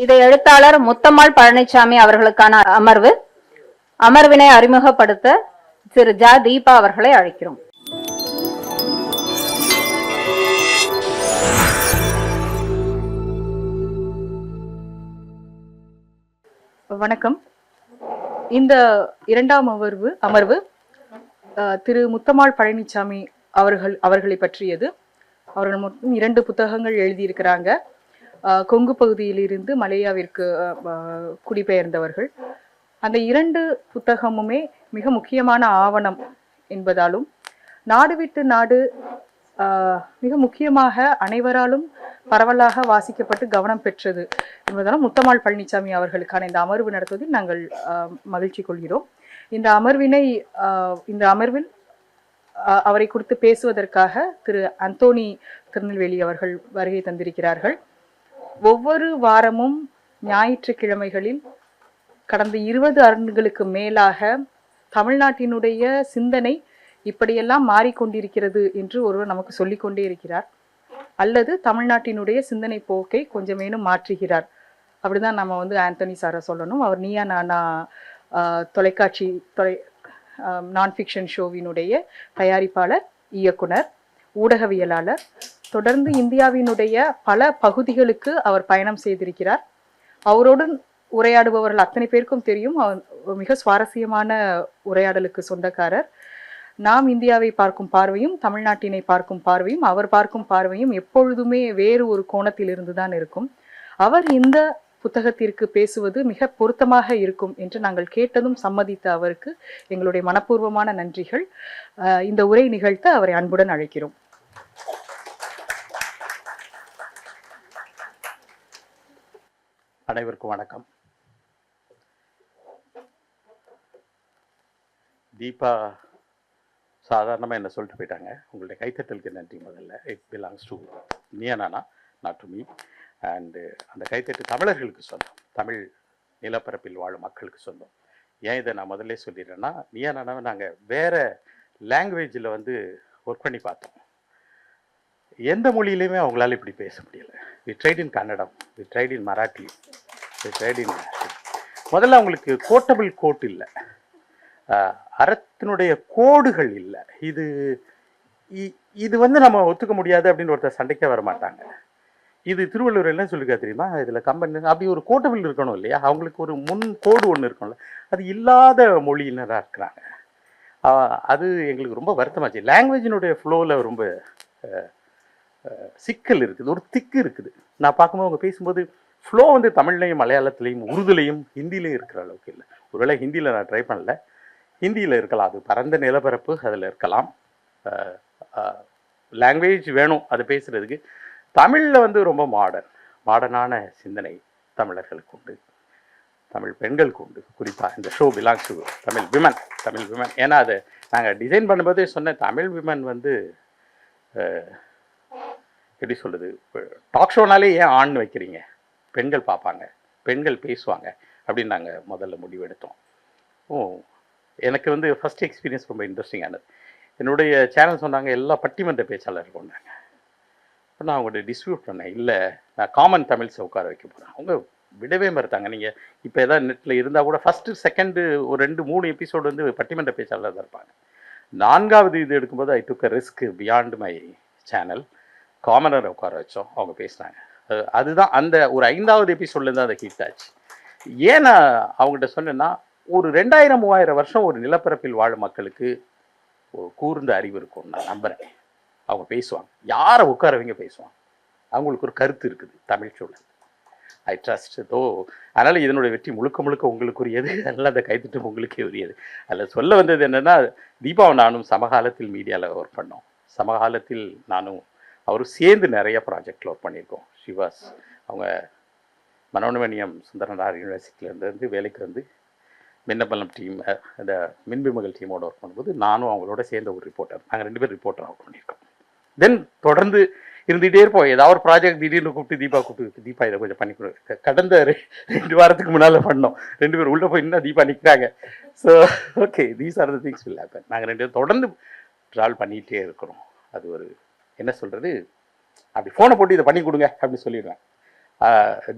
இதை எழுத்தாளர் முத்தம்மாள் பழனிசாமி அவர்களுக்கான அமர்வினை அறிமுகப்படுத்த திரு ஜ. தீபா அவர்களை அழைக்கிறோம். வணக்கம். இந்த இரண்டாம் அமர்வு திரு முத்தம்மாள் பழனிசாமி அவர்களை பற்றியது. அவர்கள் மொத்தம் 2 புத்தகங்கள் எழுதியிருக்கிறாங்க. கொங்கு பகுதியிலிருந்து மலேயாவிற்கு குடிபெயர்ந்தவர்கள். அந்த 2 புத்தகமுமே மிக முக்கியமான ஆவணம் என்பதாலும், நாடு விட்டு நாடு மிக முக்கியமாக அனைவராலும் பரவலாக வாசிக்கப்பட்டு கவனம் பெற்றது என்பதாலும் முத்தம்மாள் பழனிசாமி அவர்களுக்கான இந்த அமர்வு நடத்துவதில் நாங்கள் மகிழ்ச்சி கொள்கிறோம். இந்த அமர்வில் அவரை குறித்து பேசுவதற்காக திரு அந்தோணி திருநெல்வேலி அவர்கள் வருகை தந்திருக்கிறார்கள். ஒவ்வொரு வாரமும் ஞாயிற்றுக்கிழமைகளில் கடந்த 20 ஆண்டுகளுக்கு மேலாக தமிழ்நாட்டினுடைய சிந்தனை இப்படியெல்லாம் மாறிக்கொண்டிருக்கிறது என்று ஒருவர் நமக்கு சொல்லிக்கொண்டே இருக்கிறார். அல்லது தமிழ்நாட்டினுடைய சிந்தனை போக்கை கொஞ்சமேனும் மாற்றுகிறார். அப்படிதான் நம்ம ஆந்தோனி சாரை சொல்லணும். அவர் நீயா நானா தொலைக்காட்சி நான் ஃபிக்ஷன் ஷோவினுடைய தயாரிப்பாளர், இயக்குனர், ஊடகவியலாளர். தொடர்ந்து இந்தியாவினுடைய பல பகுதிகளுக்கு அவர் பயணம் செய்திருக்கிறார். அவரோடு உரையாடுபவர்கள் அத்தனை பேருக்கும் தெரியும், அவர் மிக சுவாரஸ்யமான உரையாடலுக்கு சொந்தக்காரர். நாம் இந்தியாவை பார்க்கும் பார்வையும் தமிழ்நாட்டினை பார்க்கும் பார்வையும் அவர் பார்க்கும் பார்வையும் எப்பொழுதுமே வேறு ஒரு கோணத்தில் இருந்துதான் இருக்கும். அவர் இந்த புத்தகத்திற்கு பேசுவது மிக பொருத்தமாக இருக்கும் என்று நாங்கள் கேட்டதும் சம்மதித்த அவருக்கு எங்களுடைய மனப்பூர்வமான நன்றிகள். இந்த உரை நிகழ்த்த அவரை அன்புடன் அழைக்கிறோம். அனைவருக்கும் வணக்கம். தீபா சாதாரணமாக என்ன சொல்லிட்டு போயிட்டாங்க. உங்களுடைய கைத்தட்டலுக்கு நன்றி. முதல்ல it belongs to Neeya Naana, not to me. And அந்த கைத்தட்டு தமிழர்களுக்கு சொந்தம், தமிழ் நிலப்பரப்பில் வாழும் மக்களுக்கு சொந்தம். ஏன் இதை நான் முதல்ல சொல்லிடுறேன்னா, நீயா நானாவை நாங்கள் வேறு லாங்குவேஜில் ஒர்க் பண்ணி பார்த்தோம். எந்த மொழியிலையுமே அவங்களால இப்படி பேச முடியலை. We tried in Kannada, we tried in Marathi, we tried in முதல்ல அவங்களுக்கு கோட்டபிள் கோட் இல்லை, அறத்தினுடைய கோடுகள் இல்லை. இது நம்ம ஒத்துக்க முடியாது அப்படின்னு ஒருத்தர் சண்டைக்கே வர மாட்டாங்க. இது திருவள்ளுவர் என்ன சொல்லிருக்கா தெரியுமா, இதில் கம்பெனி அப்படி ஒரு கோட்டபிள் இருக்கணும் இல்லையா, அவங்களுக்கு ஒரு முன் கோடு ஒன்று இருக்கும்ல, அது இல்லாத மொழியினராக இருக்கிறாங்க. அது எங்களுக்கு ரொம்ப வருத்தமாச்சு. லாங்குவேஜினுடைய ஃப்ளோவில் ரொம்ப சிக்கல் இருக்குது, ஒரு திக்கு இருக்குது. நான் பார்க்கும்போது அவங்க பேசும்போது ஃப்ளோ தமிழ்லையும் மலையாளத்துலேயும் உருதுலையும் ஹிந்திலையும் இருக்கிற அளவுக்கு இல்லை. ஒருவேளை ஹிந்தியில் நான் ட்ரை பண்ணல, ஹிந்தியில் இருக்கலாம், அது பரந்த நிலப்பரப்பு, அதில் இருக்கலாம். லாங்குவேஜ் வேணும் அது பேசுகிறதுக்கு. தமிழில் ரொம்ப மாடர்னான சிந்தனை தமிழர்களுக்கு உண்டு, தமிழ் பெண்களுக்கு உண்டு. குறிப்பாக இந்த show belongs to Tamil women. ஏன்னா அதை நாங்கள் டிசைன் பண்ணும்போதே சொன்னேன், தமிழ் விமன் எப்படி சொல்கிறது, டாக் ஷோனாலே ஏன் ஆண் வைக்கிறீங்க, பெண்கள் பார்ப்பாங்க, பெண்கள் பேசுவாங்க அப்படின்னு நாங்கள் முதல்ல முடிவெடுத்தோம். எனக்கு ஃபஸ்ட் எக்ஸ்பீரியன்ஸ் ரொம்ப இன்ட்ரெஸ்டிங்கானது. என்னுடைய சேனல் சொன்னாங்க எல்லா பட்டிமன்ற பேச்சாளர் கொண்டாங்க. நான் அவங்கள்ட்ட டிஸ்ட்ரிபியூட் பண்ணேன், இல்லை நான் காமன் தமிழ்ஸை உட்கார வைக்க போகிறேன். அவங்க விடவே மறுத்தாங்க. நீங்கள் இப்போ எதாவது நெட்டில் இருந்தால் கூட ஃபஸ்ட்டு செகண்டு ஒரு 2-3 எபிசோடு பட்டிமன்ற பேச்சாளர் தான் இருப்பாங்க. 4வது இது எடுக்கும்போது I took a risk beyond my channel. காமனரை உட்கார வச்சோம், அவங்க பேசினாங்க. அதுதான் அந்த ஒரு 5வது எபிசோட்லேருந்து அதை ஹிட் ஆச்சு. ஏன் நான் அவங்ககிட்ட சொன்னேன்னா, ஒரு 2000-3000 வருஷம் ஒரு நிலப்பரப்பில் வாழும் மக்களுக்கு ஒரு கூர்ந்த அறிவு இருக்கும் நான் நம்புகிறேன். அவங்க பேசுவாங்க, யாரை உட்காரவங்க பேசுவாங்க, அவங்களுக்கு ஒரு கருத்து இருக்குது தமிழ் சூழல். ஐ ட்ரஸ்ட் தோ. அதனால் இதனுடைய வெற்றி முழுக்க உங்களுக்குரியது, அதனால் அந்த கைத்தட்டும் உங்களுக்கே உரியது. அதில் சொல்ல வந்தது என்னென்னா, தீபாவும் நானும் சமகாலத்தில் மீடியாவில் ஒர்க் பண்ணோம். சமகாலத்தில் நானும் அவரும் சேர்ந்து நிறைய ப்ராஜெக்டில் ஒர்க் பண்ணியிருக்கோம். ஷிவாஸ் அவங்க மனோன்மணியம் சுந்தரனார் யூனிவர்சிட்டியிலேருந்து வேலைக்கு மின்னபலம் டீம், அந்த மின்பிமகள் டீமோட ஒர்க் பண்ணும்போது நானும் அவங்களோட சேர்ந்த ஒரு ரிப்போர்ட்டர், நாங்கள் 2 பேர் ரிப்போர்ட்டர் ஒர்க் பண்ணியிருக்கோம். தென் தொடர்ந்து இருந்துகிட்டே இருப்போம். ஏதாவது ஒரு ப்ராஜெக்ட் திடீர்னு கூப்பிட்டு தீபா இதை கொஞ்சம் பண்ணி கொடு. கடந்த 2 வாரத்துக்கு முன்னால் பண்ணோம். 2 பேர் உள்ளே போய் இன்னும் தீபா நிற்கிறாங்க. So okay, these are the things will happen. நாங்கள் 2 பேரும் தொடர்ந்து ட்ராவல் பண்ணிகிட்டே இருக்கிறோம். அது ஒரு என்ன சொல்கிறது, அப்படி ஃபோனை போட்டு இதை பண்ணி கொடுங்க அப்படின்னு சொல்லிடுவேன்.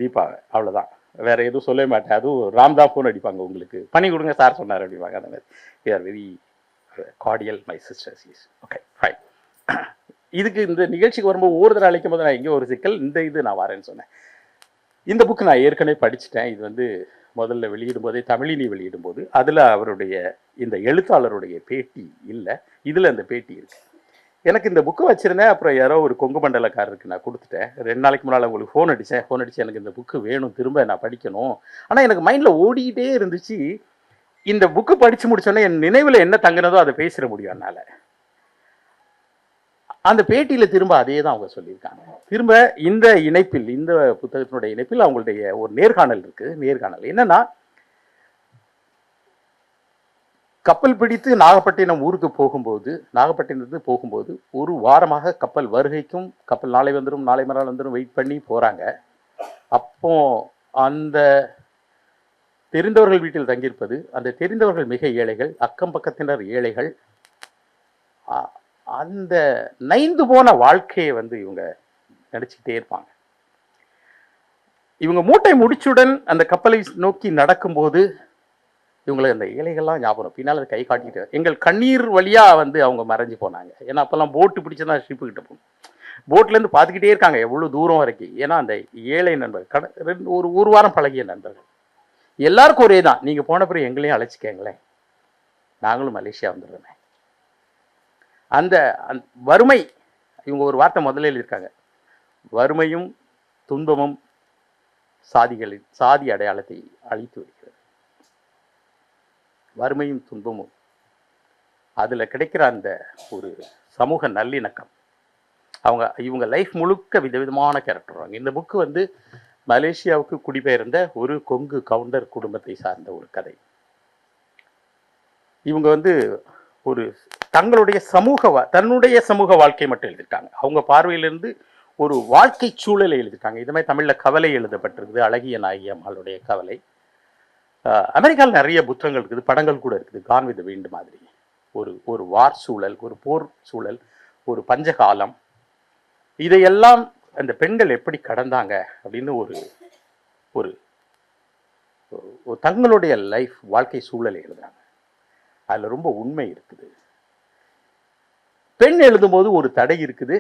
தீபா அவ்வளோதான், வேற எதுவும் சொல்லவே மாட்டேன். அதுவும் ராம் தான் ஃபோன் அடிப்பாங்க, உங்களுக்கு பண்ணி கொடுங்க சார் சொன்னார் அப்படிப்பாங்க. அந்த மாதிரி we are very cordial my sisters is okay fine. இதுக்கு இந்த நிகழ்ச்சிக்கு வரும்போது ஒவ்வொரு தடவை அழைக்கும் போது நான் எங்கேயோ ஒரு சிக்கல், இது நான் வரேன்னு சொன்னேன். இந்த புக்கு நான் ஏற்கனவே படிச்சுட்டேன். இது வந்து முதல்ல வெளியிடும் போதே தமிழினி வெளியிடும் போது அதில் அவருடைய இந்த எழுத்தாளருடைய பேட்டி இல்லை, இதில் அந்த பேட்டி இருக்கு. எனக்கு இந்த புக்கு வச்சுருந்தேன். அப்புறம் யாரோ ஒரு கொங்கு மண்டலக்காரருக்கு நான் கொடுத்துட்டேன். 2 நாளைக்கு முன்னால் உங்களுக்கு ஃபோன் அடித்து எனக்கு இந்த புக்கு வேணும், திரும்ப நான் படிக்கணும். ஆனால் எனக்கு மைண்டில் ஓடிக்கிட்டே இருந்துச்சு, இந்த புக்கு படித்து முடிச்சோன்னே என் நினைவில் என்ன தங்கினதோ அதை பேசிட முடியும் என்னால். அந்த பேட்டியில் திரும்ப அதே தான் அவங்க சொல்லியிருக்காங்க. திரும்ப இந்த இணைப்பில், இந்த புத்தகத்தினுடைய இணைப்பில் அவங்களுடைய ஒரு நேர்காணல் இருக்குது. நேர்காணல் என்னன்னா, கப்பல் பிடித்து நாகப்பட்டினம் ஊருக்கு போகும்போது, நாகப்பட்டினத்துக்கு போகும்போது ஒரு வாரமாக கப்பல் வருகைக்கும், கப்பல் நாளை வந்துடும் நாளை மறுநாள் வந்துடும் வெயிட் பண்ணி போகிறாங்க. அப்போ அந்த தெரிந்தவர்கள் வீட்டில் தங்கியிருப்பது, அந்த தெரிந்தவர்கள் மிக ஏழைகள், அக்கம் பக்கத்தினர் ஏழைகள். அந்த நைந்து போன வாழ்க்கையை வந்து இவங்க நினச்சிக்கிட்டே இருப்பாங்க. இவங்க மூட்டை முடிச்சுடன் அந்த கப்பலை நோக்கி நடக்கும்போது இவங்களுக்கு அந்த ஏழைகள்லாம் ஞாபகம். பின்னால் அதை கை காட்டிட்டு எங்கள் கண்ணீர் வழியாக வந்து அவங்க மறைஞ்சு போனாங்க. ஏன்னா அப்போல்லாம் போட்டு பிடிச்சதான் ஷிப்புக்கிட்ட போகணும். போட்லேருந்து பார்த்துக்கிட்டே இருக்காங்க எவ்வளோ தூரம் வரைக்கும். ஏன்னா அந்த ஏழை நண்பர்கள் ஒரு வாரம் பழகிய நண்பர்கள் எல்லாருக்கும் ஒரே தான், நீங்கள் போன பிறகு எங்களையும் அழைச்சிக்கங்களேன், நாங்களும் மலேசியா வந்துடுறோமே. அந்த வறுமை, இவங்க ஒரு வார்த்தை முதல்ல எழுதியிருக்காங்க, வறுமையும் துன்பமும் சாதி அடையாளத்தை அழித்து வருகிறது. வறுமையும் துன்பமும், அதில் கிடைக்கிற அந்த ஒரு சமூக நல்லிணக்கம், இவங்க லைஃப் முழுக்க விதவிதமான கேரக்டர். இந்த புக்கு வந்து மலேசியாவுக்கு குடிபெயர்ந்த ஒரு கொங்கு கவுண்டர் குடும்பத்தை சார்ந்த ஒரு கதை. இவங்க வந்து ஒரு தன்னுடைய சமூக வாழ்க்கை மட்டும் எழுதிட்டாங்க. அவங்க பார்வையிலிருந்து ஒரு வாழ்க்கை சூழலை எழுதிட்டாங்க. இது மாதிரி தமிழில் கவலை எழுதப்பட்டிருக்குது, அழகிய நாயகி அம்மாளுடைய கவலை. அமெரிக்காவில் நிறைய புத்தகங்கள் இருக்குது, படங்கள் கூட இருக்குது. கான் வித் விண்ட் மாதிரி ஒரு வார் சூழல், ஒரு போர் சூழல், ஒரு பஞ்சகாலம், இதையெல்லாம் அந்த பெண்கள் எப்படி கடந்தாங்க அப்படின்னு ஒரு தங்களுடைய லைஃப் வாழ்க்கை சூழலை எழுதுறாங்க. அதில் ரொம்ப உண்மை இருக்குது. பெண் எழுதும்போது ஒரு தடை இருக்குது.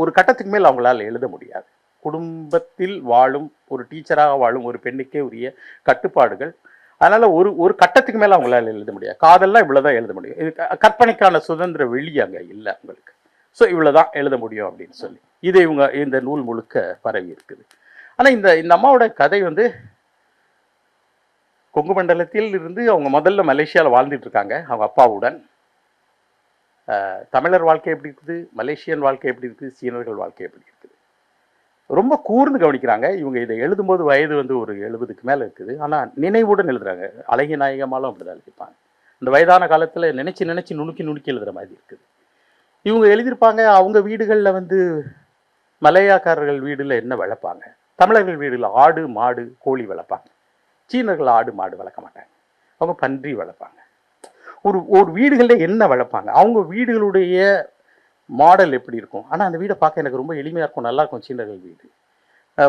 ஒரு கட்டத்துக்கு மேல் அவங்களால எழுத முடியாது. குடும்பத்தில் வாழும் ஒரு டீச்சராக வாழும் ஒரு பெண்ணுக்கே உரிய கட்டுப்பாடுகள். அதனால ஒரு கட்டத்துக்கு மேல அவங்களால எழுத முடியாது. காதல்லாம் இவ்வளவுதான் எழுத முடியும். இது கற்பனைக்கான சுதந்திர வெளி அங்க இல்லை உங்களுக்கு. ஸோ இவ்வளவுதான் எழுத முடியும் அப்படின்னு சொல்லி இதை இவங்க இந்த நூல் முழுக்க பரவி இருக்குது. ஆனா இந்த அம்மாவோட கதை வந்து கொங்கு மண்டலத்தில் இருந்து அவங்க முதல்ல மலேசியாவில் வாழ்ந்துட்டு இருக்காங்க அவங்க அப்பாவுடன். தமிழர் வாழ்க்கை எப்படி இருக்குது, மலேசியன் வாழ்க்கை எப்படி இருக்குது, சீனர்கள் வாழ்க்கை எப்படி இருக்குது, ரொம்ப கூர்ந்து கவனிக்கிறாங்க. இவங்க இதை எழுதும்போது வயது வந்து ஒரு 70க்கு மேலே இருக்குது. ஆனால் நினைவுடன் எழுதுறாங்க. அழகிய நாயகமாலும் அப்படிதான் எழுதிப்பாங்க. இந்த வயதான காலத்தில் நினைச்சு நுணுக்கி எழுதுற மாதிரி இருக்குது. இவங்க எழுதியிருப்பாங்க அவங்க வீடுகளில் வந்து மலையாக்காரர்கள் வீடில் என்ன வளர்ப்பாங்க, தமிழர்கள் வீடுகளில் ஆடு மாடு கோழி வளர்ப்பாங்க. சீனர்கள் ஆடு மாடு வளர்க்க மாட்டாங்க, அவங்க பன்றி வளர்ப்பாங்க. ஒரு வீடுகளில் என்ன வளர்ப்பாங்க, அவங்க வீடுகளுடைய மாடல் எப்படி இருக்கும். ஆனால் அந்த வீடை பார்க்க எனக்கு ரொம்ப எளிமையாக இருக்கும், நல்லா இருக்கும் சீனர்கள் வீடு.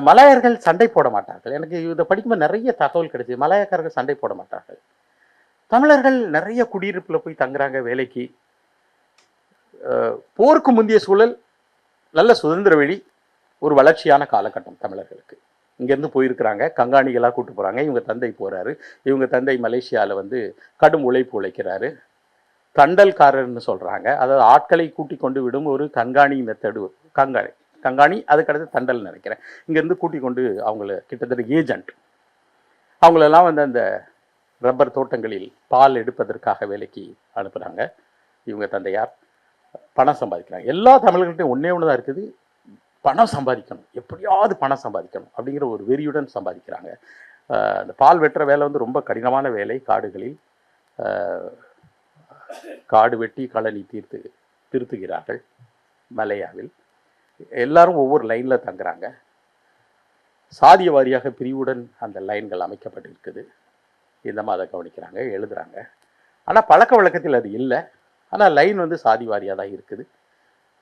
மலாயர்கள் சண்டை போட மாட்டார்கள். எனக்கு இதை படிக்கும்போது நிறைய தகவல் கிடைச்சிது. மலாயக்காரர்கள் சண்டை போட மாட்டார்கள். தமிழர்கள் நிறைய குடியிருப்பில் போய் தங்குறாங்க வேலைக்கு. போருக்கு முந்தைய சூழல், நல்ல சுதந்திர வெளி, ஒரு வளர்ச்சியான காலகட்டம் தமிழர்களுக்கு. இங்கேருந்து போயிருக்கிறாங்க, கங்காணிகளாக கூட்டு போகிறாங்க. இவங்க தந்தை போகிறாரு. இவங்க தந்தை மலேசியாவில் வந்து கடும் உழைப்பு உழைக்கிறாரு. தண்டல்காரர்னு சொல்கிறாங்க. அதாவது ஆட்களை கூட்டி கொண்டு விடும் ஒரு கண்காணி மெத்தடு. கண்காணி அதுக்கடுத்து தண்டல் நினைக்கிறேன். இங்கேருந்து கூட்டி கொண்டு அவங்கள கிட்டத்தட்ட ஏஜென்ட். அவங்களெல்லாம் வந்து அந்த ரப்பர் தோட்டங்களில் பால் எடுப்பதற்காக வேலைக்கு அனுப்புகிறாங்க. இவங்க தந்தையார் பணம் சம்பாதிக்கிறாங்க. எல்லா தமிழர்கள்ட்டையும் ஒன்றே ஒன்று தான் இருக்குது, பணம் சம்பாதிக்கணும், எப்படியாவது பணம் சம்பாதிக்கணும் அப்படிங்கிற ஒரு வெறியுடன் சம்பாதிக்கிறாங்க. அந்த பால் வெட்டுற வேலை வந்து ரொம்ப கடினமான வேலை. காடுகளில் காடு வெட்டி களனி திருத்துகிறார்கள். மலையாவில் எல்லாரும் ஒவ்வொரு லைனில் தங்குறாங்க. சாதிய வாரியாக பிரிவுடன் அந்த லைன்கள் அமைக்கப்பட்டிருக்குது. இந்த மாதிரி அதை கவனிக்கிறாங்க, எழுதுகிறாங்க. ஆனால் பழக்க வழக்கத்தில் அது இல்லை. ஆனால் லைன் வந்து சாதி வாரியாக தான் இருக்குது.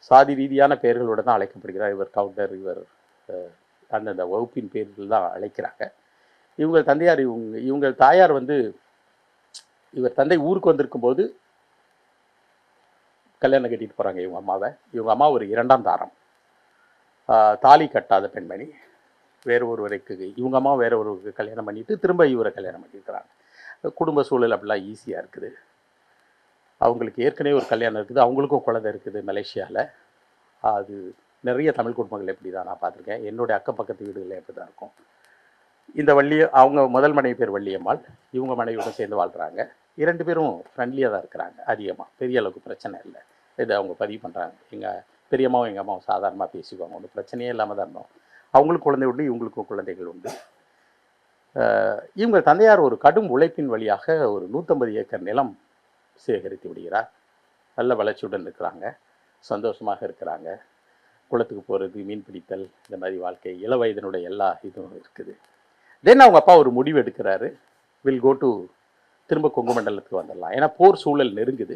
சாதி ரீதியான பெயர்களோடு தான் அழைக்கப்படுகிறார். இவர் கவுண்டர், இவர் அந்தந்த வகுப்பின் பேரில் தான் அழைக்கிறாங்க. இவங்க தந்தையார் இவங்க தாயார் வந்து இவர் தந்தை ஊருக்கு வந்திருக்கும் போது கல்யாணம் கட்டிட்டு போகிறாங்க இவங்க அம்மாவை. இவங்க அம்மா ஒரு 2ஆம் தாரம், தாலி கட்டாத பெண்மணி. வேற ஒருவருக்கு இவங்க அம்மா வேற ஒருவருக்கு கல்யாணம் பண்ணிட்டு திரும்ப இவரை கல்யாணம் பண்ணியிருக்கிறாங்க. குடும்ப சூழல் அப்படிலாம் ஈஸியாக இருக்குது. அவங்களுக்கு ஏற்கனவே ஒரு கல்யாணம் இருக்குது, அவங்களுக்கும் குழந்தை இருக்குது மலேசியாவில். அது நிறைய தமிழ் குடும்பங்கள் எப்படி தான் நான் பார்த்துருக்கேன். என்னுடைய அக்கம் பக்கத்து வீடுகளில் எப்படி தான் இருக்கும். இந்த அவங்க முதல் மனைவி பேர் வள்ளியம்மாள், இவங்க மனைவியோட சேர்ந்து வாழ்கிறாங்க. 2 பேரும் ஃப்ரெண்ட்லியாக தான் இருக்கிறாங்க. அதிகமாக பெரிய அளவுக்கு பிரச்சனை இல்லை. இதை அவங்க பதிவு பண்ணுறாங்க. எங்கள் பெரியம்மாவும் எங்கள் அம்மாவும் சாதாரணமாக பேசிக்குவாங்க, ஒன்றும் பிரச்சனையே இல்லாமல் தான் இருந்தோம். அவங்களுக்கும் குழந்தை உண்டு, இவங்களுக்கும் குழந்தைகள் உண்டு. இவங்க தந்தையார் ஒரு கடும் உழைப்பின் வழியாக ஒரு 150 ஏக்கர் நிலம் சேகரித்து விடுகிறார். நல்ல வளர்ச்சியுடன் இருக்கிறாங்க, சந்தோஷமாக இருக்கிறாங்க. குளத்துக்கு போகிறது, மீன் பிடித்தல், இந்த மாதிரி வாழ்க்கை, இள வயதினுடைய எல்லா இதுவும் இருக்குது. தென் அவங்க அப்பா ஒரு முடிவு எடுக்கிறாரு, வில் கோ டு திரும்ப கொங்கு மண்டலத்துக்கு வந்துடலாம். ஏன்னா போர் சூழல் நெருங்குது.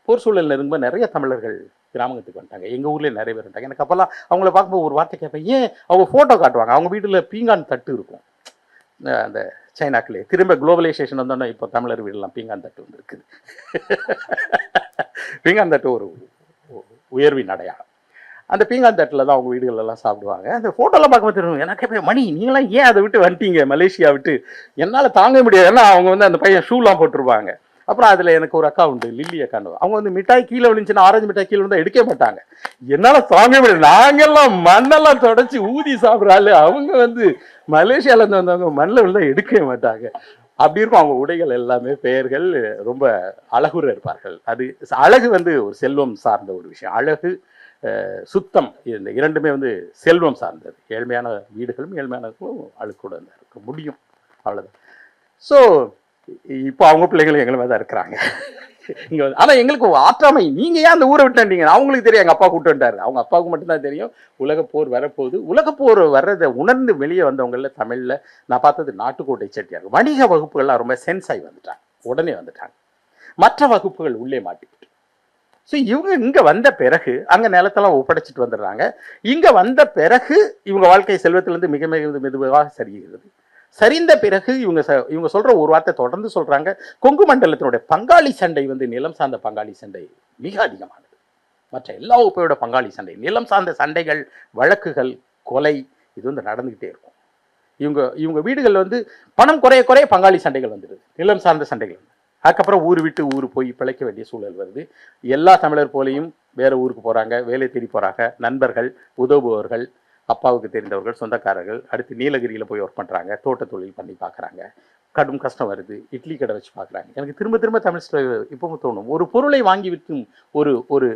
போர் சூழல் நெருங்கும்போது நிறைய தமிழர்கள் கிராமத்துக்கு வந்துட்டாங்க. எங்கள் ஊர்லேயே நிறைய பேர் வந்துட்டாங்க. எனக்கு அப்போல்லாம் அவங்கள பார்க்கும்போது ஒரு வார்த்தை கேட்பேன், ஏன் அவங்க ஃபோட்டோ காட்டுவாங்க, அவங்க வீட்டில் பீங்கான் தட்டு இருக்கும். அந்த சைனாக்குள்ளே திரும்ப குளோபலைசேஷன் வந்தோன்னா இப்போ தமிழர் வீடெல்லாம் பீங்கான் தட்டு வந்துருக்குது. பீங்கான் தட்டு ஒரு உயர்வின் அடையாளம். அந்த பீங்கான் தட்டில் தான் அவங்க வீடுகளெல்லாம் சாப்பிடுவாங்க. அந்த ஃபோட்டோலாம் பார்க்கும்போது தெரியும். எனக்கு எப்போ மணி நீங்களாம் ஏன் அதை விட்டு வந்துட்டீங்க மலேசியா விட்டு, என்னால் தாங்க முடியாது. ஏன்னா அவங்க வந்து அந்த பையன் ஷூலாம் போட்டிருப்பாங்க. அப்புறம் அதில் எனக்கு ஒரு அக்கா உண்டு, லில்லி அக்கான்னு. அவங்க வந்து மிட்டாய் கீழே விழுந்துச்சுன்னா, ஆரஞ்சு மிட்டாய் கீழே விழுந்தா எடுக்க மாட்டாங்க. என்னால் தாங்க முடியாது. நாங்கெல்லாம் மண்ணெல்லாம் தொடச்சி ஊதி சாப்பிட்றாள், அவங்க வந்து மலேசியாவிலேருந்து வந்தவங்க மண்ணில் விழுந்தா எடுக்கவே மாட்டாங்க. அப்படி இருக்கும் அவங்க உடைகள் எல்லாமே, பெயர்கள் ரொம்ப அழகுற இருப்பார்கள். அது அழகு வந்து ஒரு செல்வம் சார்ந்த ஒரு விஷயம். அழகு, சுத்தம், இந்த 2மே வந்து செல்வம் சார்ந்தது. ஏழ்மையான வீடுகளும் ஏழ்மையானவர்களும் அழுக்கூட இருக்க முடியும், அவ்வளோதான். ஸோ இப்போ அவங்க பிள்ளைகளும் எங்களுமே தான் இருக்கிறாங்க இங்கே வந்து. ஆனால் எங்களுக்கு ஆற்றாமை, நீங்கள் ஏன் அந்த ஊரை விட்டுட்டீங்க? அவங்களுக்கு தெரியும், எங்கள் அப்பா கூப்பிட்டு வந்துட்டாரு. அவங்க அப்பாவுக்கு மட்டும்தான் தெரியும் உலகப்போர் வரப்போகுது. உலகப்போர் வர்றதை உணர்ந்து வெளியே வந்தவங்களில் தமிழில் நான் பார்த்தது நாட்டுக்கோட்டை செட்டியார். வணிக வகுப்புகள்லாம் ரொம்ப சென்ஸ் ஆகி வந்துட்டாங்க, உடனே வந்துட்டாங்க. மற்ற வகுப்புகள் உள்ளே மாட்டிக்கிட்டு. ஸோ இவங்க இங்கே வந்த பிறகு அங்கே நிலத்தெல்லாம் ஒப்படைச்சிட்டு வந்துடுறாங்க. இங்கே வந்த பிறகு இவங்க வாழ்க்கை செல்வத்திலேருந்து மிக மிக மெதுவாக சரிகிறது. சரிந்த பிறகு இவங்க சொல்கிற ஒரு வார்த்தை தொடர்ந்து சொல்கிறாங்க, கொங்கு மண்டலத்தினுடைய பங்காளி சண்டை வந்து நிலம் சார்ந்த பங்காளி சண்டை மிக அதிகமானது. மற்ற எல்லா வகுப்பையோட பங்காளி சண்டை, நிலம் சார்ந்த சண்டைகள், வழக்குகள், கொலை, இது வந்து நடந்துக்கிட்டே இருக்கும். இவங்க வீடுகளில் வந்து பணம் குறைய குறைய பங்காளி சண்டைகள் வந்துடுது, நிலம் சார்ந்த சண்டைகள். அதுக்கப்புறம் ஊர் விட்டு ஊர் போய் பிழைக்க வேண்டிய சூழல் வருது. எல்லா தமிழர் போலையும் வேறு ஊருக்கு போகிறாங்க, வேலை தேடி போகிறாங்க. நண்பர்கள், உதவுபவர்கள், அப்பாவுக்கு தெரிந்தவர்கள், சொந்தக்காரர்கள். அடுத்து நீலகிரியில் போய் ஒர்க் பண்ணுறாங்க, தோட்ட தொழில் பண்ணி பார்க்குறாங்க. கடும் கஷ்டம் வருது, இட்லி கடை வச்சு பார்க்குறாங்க. எனக்கு திரும்ப திரும்ப தமிழ் இப்பவும் தோணும், ஒரு பொருளை வாங்கி விற்கும் ஒரு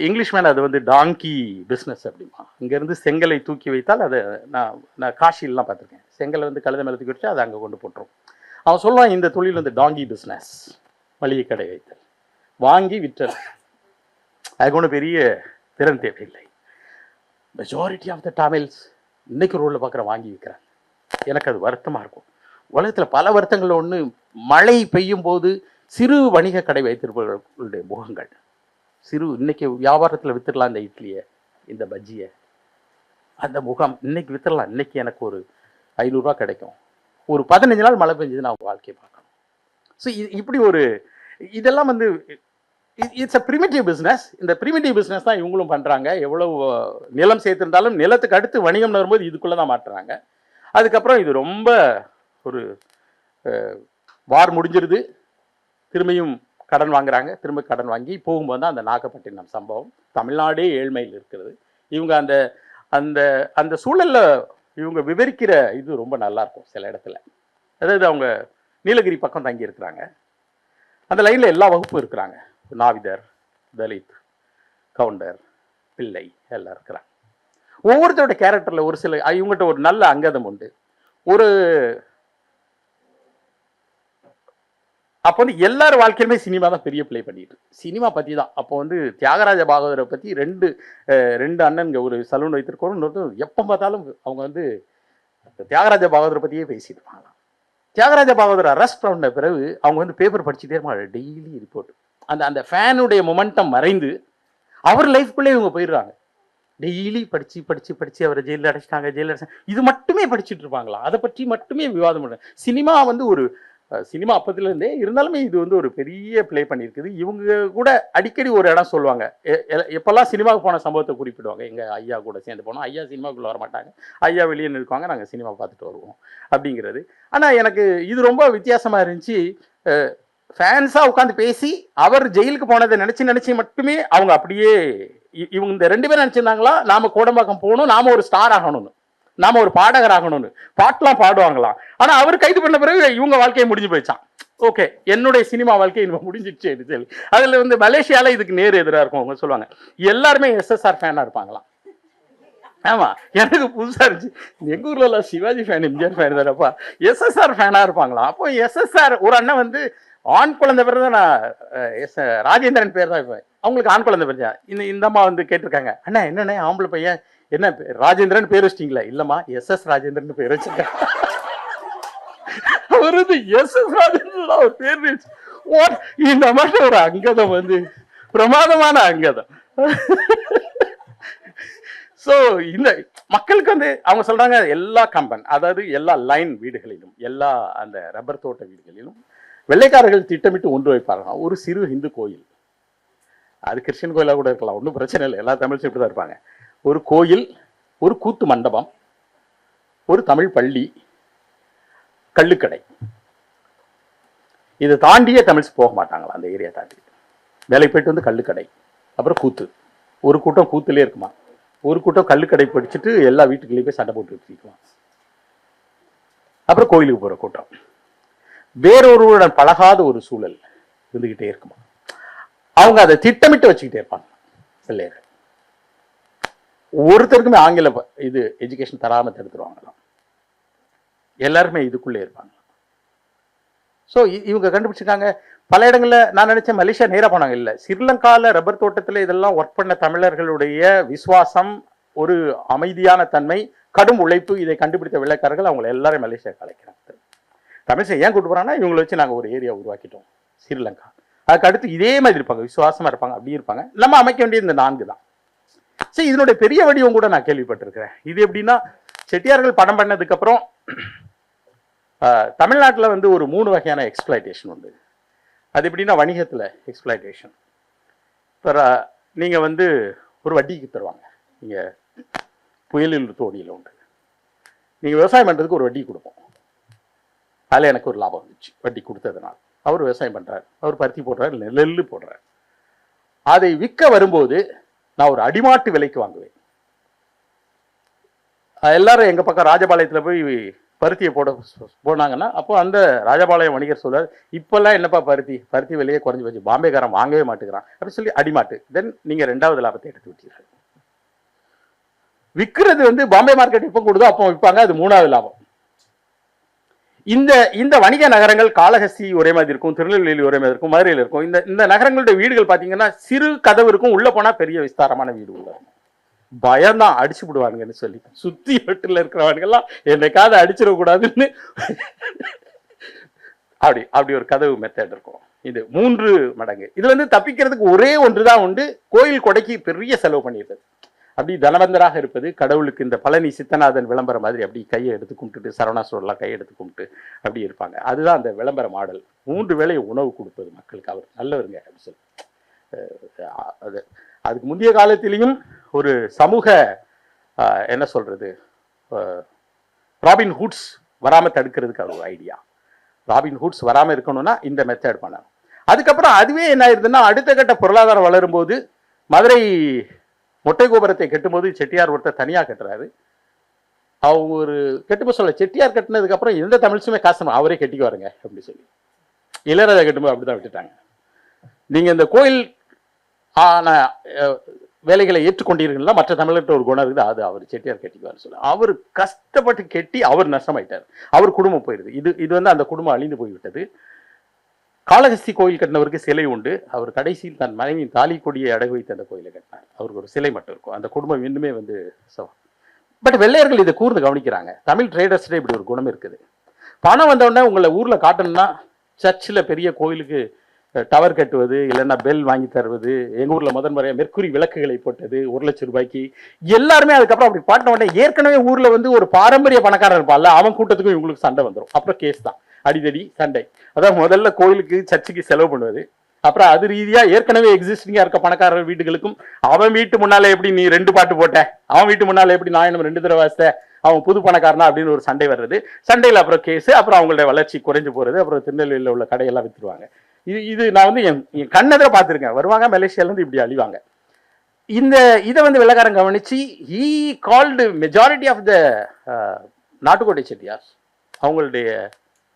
இங்கிலீஷ் மேலே அது வந்து டாங்கி பிஸ்னஸ் அப்படிமா. இங்கேருந்து செங்கலை தூக்கி வைத்தால் அதை நான் காஷிலாம் பார்த்துருக்கேன். செங்கலை வந்து கழுத மேலே தூக்கி வச்சு அதை அங்கே கொண்டு போட்டுரும். அவன் சொல்லுவான், இந்த தொழில் வந்து டாங்கி பிஸ்னஸ், மளிகை கடை வைத்தல், வாங்கி விற்றல். அதுக்கு ஒன்றும் பெரிய திறன் தேவையில்லை. மெஜாரிட்டி ஆஃப் த தமிழ்ஸ் இன்னைக்கு ரோடில் பார்க்குற வாங்கி விற்கிறாங்க. எனக்கு அது வருத்தமாக இருக்கும். உலகத்தில் பல வருத்தங்கள். ஒன்று, மழை பெய்யும் போது சிறு வணிக கடை வைத்திருப்பவர்களுடைய முகங்கள். இன்னைக்கு வியாபாரத்தில் வித்துடலாம் இந்த இட்லியை, இந்த பஜ்ஜியை, அந்த முகம் இன்னைக்கு வித்துடலாம். இன்னைக்கு எனக்கு ஒரு 500 ரூபா கிடைக்கும், ஒரு 15 நாள் மழை பெஞ்சது நான் வாழ்க்கையை பார்க்கணும். ஸோ இப்படி ஒரு இதெல்லாம் வந்து இட்ஸ் அ பிரிமிட்டிவ் பிஸ்னஸ். இந்த பிரிமிட்டிவ் பிஸ்னஸ் தான் இவங்களும் பண்ணுறாங்க. எவ்வளவு நிலம் சேர்த்திருந்தாலும் நிலத்துக்கு அடுத்து வணிகம் வரும்போது இதுக்குள்ளே தான் மாட்டுறாங்க. அதுக்கப்புறம் இது ரொம்ப ஒரு வார் முடிஞ்சிருது, திரும்பியும் கடன் வாங்குறாங்க. திரும்ப கடன் வாங்கி போகும்போது தான் அந்த நாகப்பட்டினம் சம்பவம். தமிழ்நாடே ஏழ்மையில் இருக்கிறது. இவங்க அந்த அந்த அந்த சூழலில் இவங்க விவரிக்கிற இது ரொம்ப நல்லாயிருக்கும் சில இடத்துல. அதாவது அவங்க நீலகிரி பக்கம் தங்கி இருக்கிறாங்க. அந்த லைனில் எல்லா வகுப்பும் இருக்கிறாங்க. நாவிதர், தலித், கவுண்டர், பிள்ளை எல்லாம் இருக்கிறாங்க. ஒவ்வொருத்தரோட கேரக்டரில் ஒரு சில இவங்ககிட்ட ஒரு நல்ல அங்கதம் உண்டு. ஒரு அப்போ வந்து எல்லார் வாழ்க்கையிலுமே சினிமா தான் பெரிய பிளே பண்ணிட்டு, சினிமா பற்றி தான். அப்போ வந்து தியாகராஜ பாகவதரை பற்றி ரெண்டு அண்ணன்ங்க ஒரு சலூன் வைத்திருக்கோம். இன்னொருத்தர் எப்போ பார்த்தாலும் அவங்க வந்து தியாகராஜ பாகவதரை பற்றியே பேசிட்டு இருப்பாங்க. தியாகராஜ பாகவதர் அரெஸ்ட் பண்ண பிறகு அவங்க வந்து பேப்பர் படிச்சுட்டே இருப்பாங்க, டெய்லி ரிப்போர்ட். அந்த ஃபேனுடைய மொமெண்டம் மறைந்து அவர் லைஃப்குள்ளே இவங்க போயிடுறாங்க. டெய்லி படிச்சு அவரை ஜெயிலில் அடைச்சிட்டாங்க. இது மட்டுமே படிச்சுட்டு இருப்பாங்களா? அதை பற்றி மட்டுமே விவாதம் பண்ண. சினிமா வந்து ஒரு சினிமா அப்பத்துலேருந்தே இருந்தாலுமே இது வந்து ஒரு பெரிய ப்ளே பண்ணியிருக்குது. இவங்க கூட அடிக்கடி ஒரு இடம் சொல்லுவாங்க. எப்பெல்லாம் சினிமாவுக்கு போன சம்பவத்தை குறிப்பிடுவாங்க. எங்கள் ஐயா கூட சேர்ந்து போனோம், ஐயா சினிமாவுக்குள்ளே வர மாட்டாங்க, ஐயா வெளியே நிற்குவாங்க, நாங்கள் சினிமா பார்த்துட்டு வருவோம் அப்படிங்கிறது. ஆனால் எனக்கு இது ரொம்ப வித்தியாசமாக இருந்துச்சு. ஃபேன்ஸாக உட்காந்து பேசி அவர் ஜெயிலுக்கு போனதை நினச்சி மட்டுமே அவங்க அப்படியே இவங்க இந்த 2 பேரும் நினச்சிருந்தாங்களா, நாம் கோடம்பாக்கம் போகணும், நாம் ஒரு ஸ்டார் ஆகணும்னு, நாம ஒரு பாடகர் ஆகணும்னு பாட்டெலாம் பாடுவாங்களாம். ஆனா அவர் கைது பண்ண பிறகு இவங்க வாழ்க்கையை முடிஞ்சு போயிடுச்சான். ஓகே, என்னுடைய சினிமா வாழ்க்கை இனிமே முடிஞ்சிடுச்சு சொல்லி. அதுல வந்து மலேசியால இதுக்கு நேர் எதிராக இருக்கும். அவங்க சொல்லுவாங்க எல்லாருமே SSR ஃபேனா இருப்பாங்களாம். ஆமா, எனக்கு புதுசா இருந்துச்சு. எங்க ஊர்ல எல்லாம் சிவாஜி ஃபேன், எம்ஜிஆர் ஃபேன் தானப்பா, SSR ஃபேனா இருப்பாங்களாம். அப்போ SSR ஒரு அண்ணன் வந்து ஆண் குழந்தை பேர் தான், நான் ராஜேந்திரன் பேர் தான் இருப்பேன், அவங்களுக்கு ஆண் குழந்தை பேர் தான். இந்த அம்மா வந்து கேட்டிருக்காங்க, அண்ணா என்னண்ணே ஆம்பளை பையன் என்ன ராஜேந்திரன் பேர் வச்சிட்டீங்களா? இல்லம்மா SS ராஜேந்திரன் பேர் வச்சிருக்கேன். அவர் வந்து SS ராஜேந்திரன் அவர் பேர் வச்சு இந்த மாதிரி ஒரு அங்கதம் வந்து பிரமாதமான அங்கதம். ஸோ இந்த மக்களுக்கு வந்து அவங்க சொல்றாங்க எல்லா கம்பெனி, அதாவது எல்லா லைன் வீடுகளிலும், எல்லா அந்த ரப்பர் தோட்ட வீடுகளிலும் வெள்ளைக்காரர்கள் திட்டமிட்டு ஒன்று வைப்பாங்க ஒரு சிறு இந்து கோயில். அது கிறிஸ்டின் கோயிலாக கூட இருக்கலாம், ஒன்றும் பிரச்சனை இல்லை, எல்லா தமிழ் இப்படி தான் இருப்பாங்க. ஒரு கோயில், ஒரு கூத்து மண்டபம், ஒரு தமிழ் பள்ளி, கள்ளுக்கடை. இதை தாண்டியே தமிழ்ஸ் போக மாட்டாங்களா? அந்த ஏரியா தாண்டி வேலைக்கு போயிட்டு வந்து கள்ளுக்கடை, அப்புறம் கூத்து. ஒரு கூட்டம் கூத்துலேயே இருக்குமா, ஒரு கூட்டம் கள்ளுக்கடை படிச்சுட்டு எல்லா வீட்டுக்குள்ளேயும் போய் சண்டை போட்டு வச்சுக்குவான். அப்புறம் கோயிலுக்கு போகிற கூட்டம். வேறொருவருடன் பழகாத ஒரு சூழல் இருந்துகிட்டே இருக்குமா. அவங்க அதை திட்டமிட்டு வச்சுக்கிட்டே இருப்பாங்க. பிள்ளைகள் ஒருத்தருக்குமே ஆங்கில இது எஜுகேஷன் தராம தடுத்துருவாங்களாம். எல்லாருமே இதுக்குள்ளே இருப்பாங்க. ஸோ இவங்க கண்டுபிடிச்சிருக்காங்க. பல இடங்கள்ல நான் நினைச்சேன் மலேசியா நேராக போனாங்க. இல்லை, ஸ்ரீலங்காவில் ரப்பர் தோட்டத்தில் இதெல்லாம் ஒர்க் பண்ண தமிழர்களுடைய விசுவாசம், ஒரு அமைதியான தன்மை, கடும் உழைப்பு, இதை கண்டுபிடித்த வெள்ளைக்காரர்கள் அவங்களை எல்லாரும் மலேசியா கலைக்கிறாங்க. தமிழ்ஸை ஏன் கூட்டு போறாங்கன்னா, இவங்களை வச்சு நாங்கள் ஒரு ஏரியா உருவாக்கிட்டோம் ஸ்ரீலங்கா. அதுக்கு அடுத்து இதே மாதிரி இருப்பாங்க, விசுவாசமா இருப்பாங்க, அப்படி இருப்பாங்க. நம்ம அமைக்க வேண்டியது இந்த 4 தான். சரி, இதனுடைய பெரிய வடிவம் கூட நான் கேள்விப்பட்டிருக்கிறேன். இது எப்படின்னா, செட்டியார்கள் படம் பண்ணதுக்கு அப்புறம் தமிழ்நாட்டில் வந்து ஒரு 3 வகையான எக்ஸ்பிளாய்டேஷன் உண்டு. அது எப்படின்னா, வணிகத்தில் எக்ஸ்பிளாய்டேஷன். இப்போ நீங்கள் வந்து ஒரு வட்டிக்கு தருவாங்க. நீங்கள் புயலில் தோணியில் உண்டு, நீங்கள் விவசாயம் பண்ணுறதுக்கு ஒரு வட்டி கொடுப்போம். அதில் எனக்கு ஒரு லாபம் வந்துச்சு வட்டி கொடுத்ததுனால. அவர் விவசாயம் பண்ணுறாரு, அவர் பருத்தி போடுறாரு, நெல் போடுறாரு. அதை விற்க வரும்போது நான் ஒரு அடிமாட்டு விலைக்கு வாங்குவேன். எல்லாரும் எங்கள் பக்கம் ராஜபாளையத்தில் போய் பருத்தியை போனாங்கன்னா, அப்போ அந்த ராஜபாளையம் வணிகர் சொல்றார், இப்போல்லாம் என்னப்பா பருத்தி விலையே குறைஞ்சி போச்சு, பாம்பேக்காரன் வாங்கவே மாட்டேங்கிறான் அப்படின்னு சொல்லி அடிமாட்டு. தென் நீங்கள் 2வது லாபத்தை எடுத்து விட்டீர்கள். விற்கிறது வந்து பாம்பே மார்க்கெட் இப்போ கொடுதோ அப்போ விற்பாங்க, அது 3வது லாபம். இந்த வணிக நகரங்கள் காளஹஸ்தி ஒரே மாதிரி இருக்கும், திருநெல்வேலி ஒரே மாதிரி இருக்கும், மதுரையில் இருக்கும். இந்த நகரங்களுடைய வீடுகள் பார்த்தீங்கன்னா சிறு கதவு இருக்கும், உள்ள போனா பெரிய விஸ்தாரமான வீடு உள்ள இருக்கும். பயம்தான், அடிச்சு விடுவானுங்கன்னு சொல்லி சுத்தி வீட்டுல இருக்கிறவனுங்கெல்லாம் என்னைக்காவது அடிச்சிடக்கூடாதுன்னு அப்படி ஒரு கதவு மெத்தட் இருக்கும். இது 3 மடங்கு. இதுல இருந்து தப்பிக்கிறதுக்கு ஒரே ஒன்றுதான் உண்டு, கோயில் கொடைக்கு பெரிய செலவு பண்ணிடுறது. அப்படி தனவந்தராக இருப்பது, கடவுளுக்கு இந்த பழனி சித்தநாதன் விளம்பரம் மாதிரி அப்படி கையை எடுத்து கும்பிட்டுட்டு, சரவணாசுவரெல்லாம் கையை எடுத்து கும்பிட்டு அப்படி இருப்பாங்க. அதுதான் அந்த விளம்பர மாடல். 3 வேளை உணவு கொடுப்பது மக்களுக்கு, அவர் நல்லவருங்க அப்படின்னு சொல்லி. அதுக்கு முந்தைய காலத்திலையும் ஒரு சமூக என்ன சொல்றது, ராபின் ஹுட்ஸ் வராம தடுக்கிறதுக்கு அவர் ஒரு ஐடியா. ராபின் ஹுட்ஸ் வராம இருக்கணும்னா இந்த மெத்தட் பண்ணணும். அதுக்கப்புறம் அதுவே என்ன ஆயிருதுன்னா, அடுத்த கட்ட பொருளாதாரம் வளரும் போது மதுரை மொட்டை கோபுரத்தை கட்டும்போது செட்டியார் ஒருத்தர் தனியாக கட்டுறாரு. அவங்க ஒரு கட்டுப்போ சொல்ல, செட்டியார் கட்டினதுக்கு அப்புறம் எந்த தமிழ்ஸுமே காசு அவரே கட்டிக்குவாருங்க அப்படி சொல்லி. இளையராஜா கட்டும்போது அப்படிதான் விட்டுட்டாங்க. நீங்க இந்த கோயில் வேலைகளை ஏற்றுக்கொண்டீர்கள்னா மற்ற தமிழர்கிட்ட ஒரு குணம் இருக்குது, அது அவர் செட்டியார் கட்டிக்குவார் சொல்லி. அவர் கஷ்டப்பட்டு கட்டி அவர் நஷ்டமாயிட்டார், அவர் குடும்பம் போயிடுது. இது வந்து அந்த குடும்பம் அழிந்து போய்விட்டது. காளஹஸ்தி கோயில் கட்டினவருக்கு சிலை உண்டு. அவர் கடைசியில் தன் மனைவியின் தாலி கொடியை அடகு வைத்து அந்த கோயிலை கட்டினார். அவருக்கு ஒரு சிலை மட்டும் இருக்கும். அந்த குடும்பம் இன்னுமே வந்து பட் வெள்ளையர்கள் இதை கூர்ந்து கவனிக்கிறாங்க. தமிழ் ட்ரேடர்ஸ்ல இப்படி ஒரு குணம் இருக்குது. பணம் வந்தவுடனே உங்களை ஊர்ல காட்டணும்னா, சர்ச்சில் பெரிய கோயிலுக்கு டவர் கட்டுவது, இல்லைன்னா பெல் வாங்கி தருவது, எங்கள் ஊரில் முதன் முறையாக மெர்க்குரி விளக்குகளை போட்டது 1,00,000 எல்லாருமே அதுக்கப்புறம் அப்படி பாட்டின உடனே ஏற்கனவே ஊரில் வந்து ஒரு பாரம்பரிய பணக்காரன் இருப்பான்ல, அவன் கூட்டத்துக்கும் இவங்களுக்கு சண்டை வந்துடும். அப்புறம் கேஸ் தான், அடிதடி சண்டை. அதான் முதல்ல கோயிலுக்கு சர்ச்சுக்கு செலவு பண்ணுவது, அப்புறம் அது ரீதியா ஏற்கனவே எக்ஸிஸ்டிங்கா இருக்க பணக்காரர் வீட்டுகளுக்கும் அவன் வீட்டு முன்னால எப்படி நீ 2 பாட்டு போட்ட, அவன் வீட்டு முன்னால எப்படி நான் 2 தடவை வாசித்த, அவன் புது பணக்காரனா அப்படின்னு ஒரு சண்டை வர்றது. சண்டையில் அப்புறம் கேஸ், அப்புறம் அவங்களுடைய வளர்ச்சி குறைஞ்சு போறது, அப்புறம் திருநெல்வேலியில் உள்ள கடையெல்லாம் வித்துருவாங்க. இது நான் வந்து என் கண்ணெதிர பார்த்துருக்கேன். வருவாங்க மலேசியாலேருந்து இப்படி அழிவாங்க. இதை வந்து வெள்ளக்காரன் கவனிச்சு he called majority of the Nattukottai Chettiar அவங்களுடைய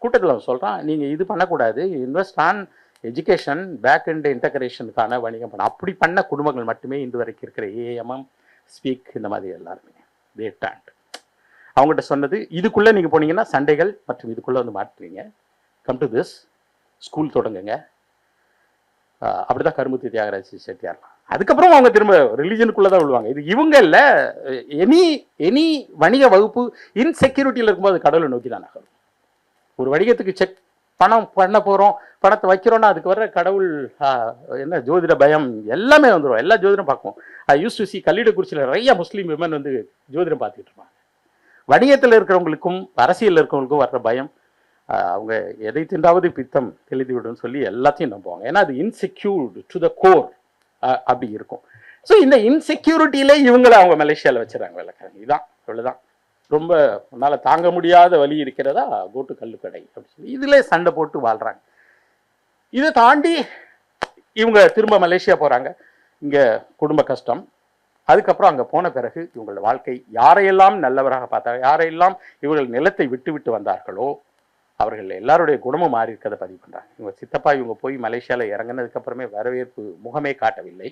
கூட்டத்தில் அவன் சொல்றான், நீங்க இது பண்ணக்கூடாது, invest on education, back and இன்டகிரேஷனுக்கான வணிகம் பண்ண. அப்படி பண்ண குடும்பங்கள் மட்டுமே இன்று வரைக்கும் இருக்கிற ஏஎம்எம் ஸ்பீக் இந்த மாதிரி எல்லாருமே தே டாண்ட். அவங்ககிட்ட சொன்னது, இதுக்குள்ள நீங்க போனீங்கன்னா சண்டைகள் மற்றும் இதுக்குள்ள வந்து மாட்டுவீங்க, கம் டு திஸ் ஸ்கூல் தொடங்குங்க. அப்படிதான் கருமுத்தி தியாகராஜ செட்டியார்லாம். அதுக்கப்புறம் அவங்க திரும்ப ரிலிஜனுக்குள்ளதான் விழுவாங்க. இது இவங்க இல்ல, எனி வணிக வகுப்பு இன்செக்யூரிட்டியில் இருக்கும்போது கடவுளை நோக்கி தான் நகரும். ஒரு வணிகத்துக்கு செக் பணம் பண்ண போறோம், பணத்தை வைக்கிறோம்னா அதுக்கு வர்ற கடவுள் என்ன ஜோதிட பயம் எல்லாமே வந்துடும். எல்லா ஜோதிடம் பார்ப்போம். யூஸ் டு சி கல்லிடக்குறிச்சியில் நிறைய முஸ்லீம் விமன் வந்து ஜோதிடம் பார்த்துக்கிட்டு இருப்பாங்க. வணிகத்தில் இருக்கிறவங்களுக்கும் அரசியலில் இருக்கிறவங்களுக்கும் வர்ற பயம், அவங்க எதை தின்றாவது பித்தம் தெளிந்து விடும் சொல்லி எல்லாத்தையும் நம்புவாங்க. ஏன்னா அது இன்செக்யூர்டு டு த கோர் அப்படி இருக்கும். ஸோ இந்த இன்செக்யூரிட்டியிலே இவங்களை அவங்க மலேசியாவில் வச்சுறாங்க வெள்ளக்காரங்க. இதுதான் இவ்வளோதான். ரொம்ப உன்னால் தாங்க முடியாத வலி இருக்கிறதா, கோட்டு கல்லுக்கடை அப்படி சொல்லி இதிலே சண்டை போட்டு வாழ்கிறாங்க. இதை தாண்டி இவங்க திரும்ப மலேசியா போகிறாங்க. இங்கே குடும்ப கஷ்டம். அதுக்கப்புறம் அங்கே போன பிறகு இவங்களோட வாழ்க்கை யாரையெல்லாம் நல்லவராக பார்த்தா, யாரையெல்லாம் இவர்கள் நிலத்தை விட்டு விட்டு வந்தார்களோ அவர்கள் எல்லாருடைய குணமும் மாறி இருக்கிறத பதிவு பண்ணுறாங்க. இவங்க சித்தப்பா இவங்க போய் மலேசியாவில் இறங்கினதுக்கப்புறமே வரவேற்பு முகமே காட்டவில்லை.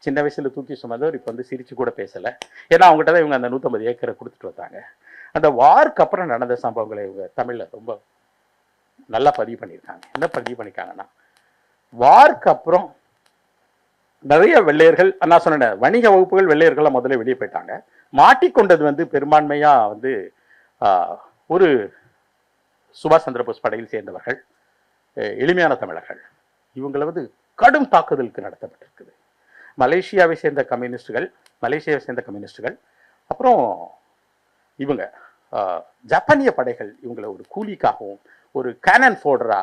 சின்ன வயசுல தூக்கி சுமந்தவர் இப்போ வந்து சிரிச்சு கூட பேசலை. ஏன்னா அவங்ககிட்ட தான் இவங்க அந்த 150 ஏக்கரை கொடுத்துட்டு வந்தாங்க. அந்த வார்க்கு அப்புறம் நடந்த சம்பவங்களை இவங்க தமிழில் ரொம்ப நல்லா பதிவு பண்ணியிருக்காங்க. என்ன பதிவு பண்ணியிருக்காங்கன்னா, வார்க்கு அப்புறம் நிறைய வெள்ளையர்கள், நான் சொன்னேன் வணிக வகுப்புகள் வெள்ளையர்கள்லாம் முதல்ல வெளியே போயிட்டாங்க. மாட்டிக்கொண்டது வந்து பெரும்பான்மையா வந்து ஒரு சுபாஷ் சந்திரபோஸ் படையில் சேர்ந்தவர்கள், எளிமையான தமிழர்கள். இவங்களை வந்து கடும் தாக்குதலுக்கு நடத்தப்பட்டிருக்குது. மலேசியாவை சேர்ந்த கம்யூனிஸ்டுகள், அப்புறம் இவங்க ஜப்பானிய படைகள் இவங்களை ஒரு கூலிக்காகவும் ஒரு கேனன் ஃபோர்டரா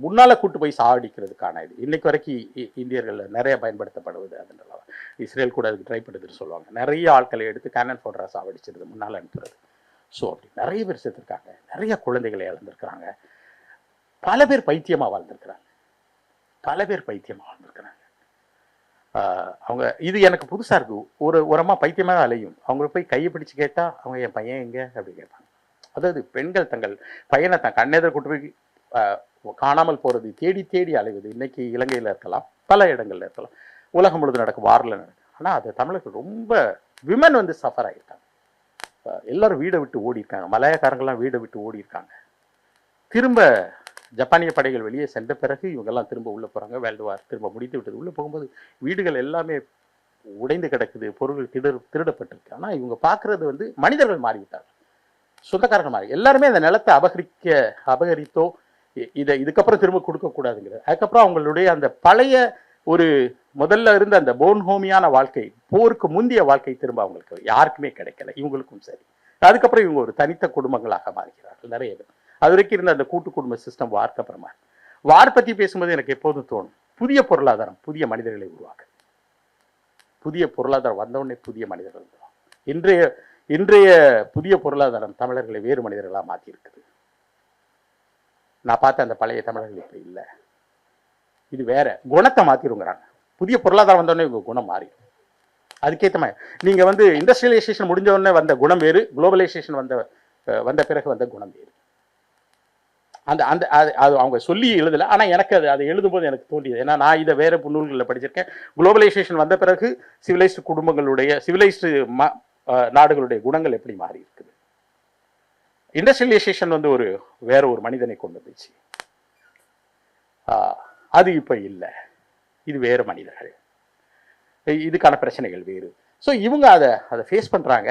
முன்னால கூட்டு போய் சாவடிக்கிறதுக்கான இது இன்னைக்கு வரைக்கும் இந்தியர்கள் நிறைய பயன்படுத்தப்படுவது. அதுன்றலாம் இஸ்ரேல் கூட அதுக்கு ட்ரை பண்ணுதுன்னு சொல்லுவாங்க. நிறைய ஆட்களை எடுத்து கேனன் ஃபோர்டரா சாவடிச்சிருது, முன்னால் அனுப்புறது. ஸோ அப்படி நிறைய பேர் சேர்த்துருக்காங்க. நிறைய குழந்தைகளை இழந்திருக்கிறாங்க. பல பேர் பைத்தியமாக வாழ்ந்திருக்கிறாங்க. அவங்க இது எனக்கு புதுசாக இருக்கு. ஒரு அம்மா பைத்தியமாக அலையும். அவங்க போய் கையை பிடிச்சு கேட்டால் அவங்க என் பையன் எங்கே அப்படி கேட்பாங்க. அதாவது பெண்கள் தங்கள் பையனை தன் கண்ணெதிர கூட்டு போய் காணாமல் போகிறது, தேடி தேடி அலைவது. இன்னைக்கு இலங்கையில் இருக்கலாம், பல இடங்கள்ல இருக்கலாம், உலகம் முழுது நடக்கும், வாரில் நடக்கும். ஆனால் அது தமிழர்கள் ரொம்ப விமன் வந்து சஃபர் ஆகியிருக்காங்க. எல்லாரும் வீடை விட்டு ஓடி இருக்காங்க. மலையக்காரங்கள்லாம் வீடை விட்டு ஓடி இருக்காங்க. திரும்ப ஜப்பானிய படைகள் வெளியே சென்ற பிறகு இவங்கெல்லாம் திரும்ப உள்ளே போகிறாங்க. வேர்ல்டு வார் திரும்ப முடித்து விட்டது. உள்ளே போகும்போது வீடுகள் எல்லாமே உடைந்து கிடக்குது, பொருள்கள் திருடப்பட்டிருக்கு. ஆனால் இவங்க பார்க்குறது வந்து மனிதர்கள் மாறிவிட்டாங்க, சொந்தக்காரர்கள் மாறி. எல்லாருமே அந்த நிலத்தை அபகரித்தோ இதுக்கப்புறம் திரும்ப கொடுக்கக்கூடாதுங்கிறது. அதுக்கப்புறம் அவங்களுடைய அந்த பழைய ஒரு முதல்ல இருந்த அந்த போன்ஹோமியான வாழ்க்கை, போருக்கு முந்தைய வாழ்க்கை திரும்ப அவங்களுக்கு யாருக்குமே கிடைக்கல, இவங்களுக்கும் சரி. அதுக்கப்புறம் இவங்க ஒரு தனித்த குடும்பங்களாக மாறுகிறார்கள் நிறைய பேர். அது வரைக்கும் இருந்த அந்த கூட்டு குடும்ப சிஸ்டம் வார்க்கு அப்புறமா. வார் பற்றி பேசும்போது எனக்கு எப்போதும் தோணும், புதிய பொருளாதாரம் புதிய மனிதர்களை உருவாக்க. புதிய பொருளாதாரம் வந்தவுடனே புதிய மனிதர்கள் உருவாகும். இன்றைய புதிய பொருளாதாரம் தமிழர்களை வேறு மனிதர்களாக மாற்றி இருக்குது. நான் பார்த்த அந்த பழைய தமிழர்கள் இப்போ இல்லை. இது வேற குணத்தை மாற்றிடுங்கிறாங்க. புதிய பொருளாதாரம் வந்தோடனே இவங்க குணம் மாறிடும். அதுக்கேற்ற மாதிரி நீங்கள் வந்து இண்டஸ்ட்ரியலைசேஷன் முடிஞ்ச உடனே வந்த குணம் வேறு, குளோபலைசேஷன் வந்த பிறகு வந்த குணம் வேறு. அது அவங்க சொல்லி எழுதலை. ஆனால் எனக்கு அதை எழுதும்போது எனக்கு தோன்றியது. ஏன்னா நான் இதை வேற நூல்களில் படிச்சிருக்கேன். குளோபலைசேஷன் வந்த பிறகு சிவிலைஸ்டு குடும்பங்களுடைய சிவிலைஸ்டு நாடுகளுடைய குணங்கள் எப்படி மாறி இருக்குது. இண்டஸ்ட்ரியலைசேஷன் வந்து வேற ஒரு மனிதனை கொண்டு வந்துச்சு. அது இப்போ இல்லை, இது வேறு மனிதர்கள், இதுக்கான பிரச்சனைகள் வேறு. ஸோ இவங்க அதை ஃபேஸ் பண்ணுறாங்க.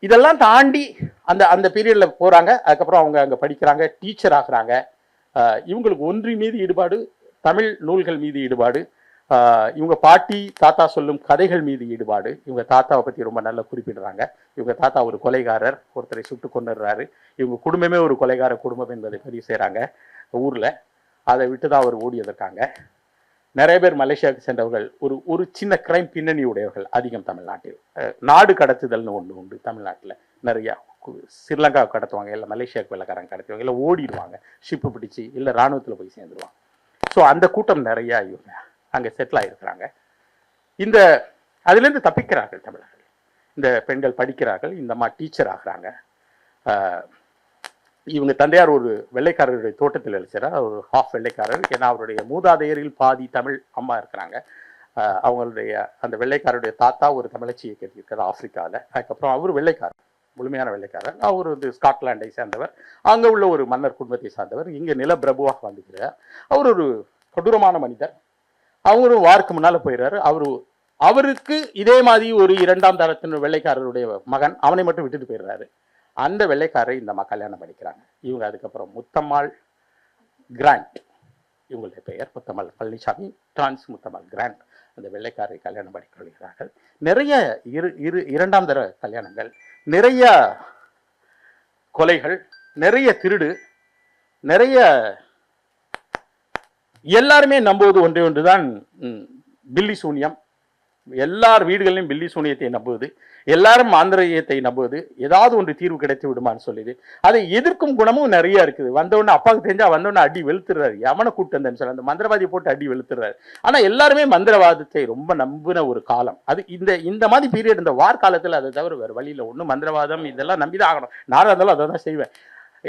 இதெல்லாம் தாண்டி அந்த பீரியடில் போகிறாங்க. அதுக்கப்புறம் அவங்க அங்கே படிக்கிறாங்க, டீச்சர் ஆகுறாங்க. இவங்களுக்கு ஒன்றின் மீது ஈடுபாடு, தமிழ் நூல்கள் மீது ஈடுபாடு, இவங்க பாட்டி தாத்தா சொல்லும் கதைகள் மீது ஈடுபாடு. இவங்க தாத்தாவை பற்றி ரொம்ப நல்லா குறிப்பிடுறாங்க. இவங்க தாத்தா ஒரு கொலைகாரர், ஒருத்தரை சுட்டு கொண்டுறாரு. இவங்க குடும்பமே ஒரு கொலைகார குடும்பம் என்பதை பதிவு செய்கிறாங்க ஊரில். அதை விட்டு தான் அவர் ஓடி வந்திருக்காங்க. நிறைய பேர் மலேசியாவுக்கு சென்றவர்கள் ஒரு சின்ன கிரைம் பின்னணி உடையவர்கள் அதிகம் தமிழ்நாட்டில். நாடு கடத்துதல்னு ஒன்று உண்டு தமிழ்நாட்டில். நிறையா ஸ்ரீலங்காவுக்கு கடத்துவாங்க, இல்லை மலேசியாவுக்கு வெள்ளக்காரங்க கடத்துவாங்க, இல்லை ஓடிடுவாங்க ஷிப்பு பிடிச்சி, இல்லை இராணுவத்தில் போய் சேர்ந்துருவாங்க. ஸோ அந்த கூட்டம் நிறையா இவங்க அங்கே செட்டில் ஆகிருக்கிறாங்க. இந்த அதுலேருந்து தப்பிக்கிறார்கள் தமிழர்கள். இந்த பெண்கள் படிக்கிறார்கள், இந்த அம்மா டீச்சர் ஆகிறாங்க. இவங்க தந்தையார் ஒரு வெள்ளைக்காரருடைய தோட்டத்தில் அழிச்சார், ஒரு ஹாஃப் வெள்ளைக்காரர். ஏன்னா அவருடைய மூதாதையரில் பாதி தமிழ் அம்மா இருக்கிறாங்க. அவங்களுடைய அந்த வெள்ளைக்காரருடைய தாத்தா ஒரு தமிழச்சியை கட்டியிருக்காரு ஆப்பிரிக்காவில். அதுக்கப்புறம் அவர் வெள்ளைக்காரர், முழுமையான வெள்ளைக்காரர். அவர் வந்து ஸ்காட்லாண்டை சேர்ந்தவர், அங்கே உள்ள ஒரு மன்னர் குடும்பத்தை சார்ந்தவர். இங்கே நிலப்பிரபுவாக வந்துக்கிறார். அவர் ஒரு கொடூரமான மனிதர். அவரும் வாருக்கு முன்னால் போயிடுறாரு. அவருக்கு இதே மாதிரி ஒரு 2ஆம் தரத்தின் வெள்ளைக்காரருடைய மகன், அவனை மட்டும் விட்டுட்டு போயிடுறாரு. அந்த வெள்ளைக்காரரை இந்த அம்மா கல்யாணம் பண்ணிக்கிறாங்க. இவங்க அதுக்கப்புறம் முத்தம்மாள் கிராண்ட், இவங்களுடைய பெயர் முத்தம்மாள் பழனிசாமி, டிரான்ஸ் முத்தம்மாள் கிராண்ட், அந்த வெள்ளைக்காரரை கல்யாணம் பண்ணிக்கொள்கிறார்கள். நிறைய 2ஆம் தர கல்யாணங்கள், நிறைய கொலைகள், நிறைய திருடு, நிறைய எல்லாருமே நம்புவது ஒன்றே ஒன்றுதான், பில்லி சூனியம். எல்லார் வீடுகளிலும் பில்லி சூனியத்தை நம்புவது, எல்லாரும் மாந்திரியத்தை நம்புவது. ஏதாவது ஒன்று தீர்வு கிடைத்து விடுமான்னு சொல்லிது. அதை எதிர்க்கும் குணமும் நிறைய இருக்குது. வந்தவொடனே அப்பாவுக்கு தெரிஞ்சா வந்தவொடனே அடி வெளுத்துறாரு, எவனை கூப்பிட்டு வந்தேன்னு சொல்லி அந்த மந்திரவாதியை போட்டு அடி வெளுத்துறாரு. ஆனா எல்லாருமே மந்திரவாதத்தை ரொம்ப நம்பின ஒரு காலம் அது. இந்த மாதிரி பீரியட், இந்த வார் காலத்தில் அதை தவிர வேறு வழியில் ஒன்றும் மந்திரவாதம் இதெல்லாம் நம்பிதான் ஆகணும். நானும் இருந்தாலும் அதை தான் செய்வேன்.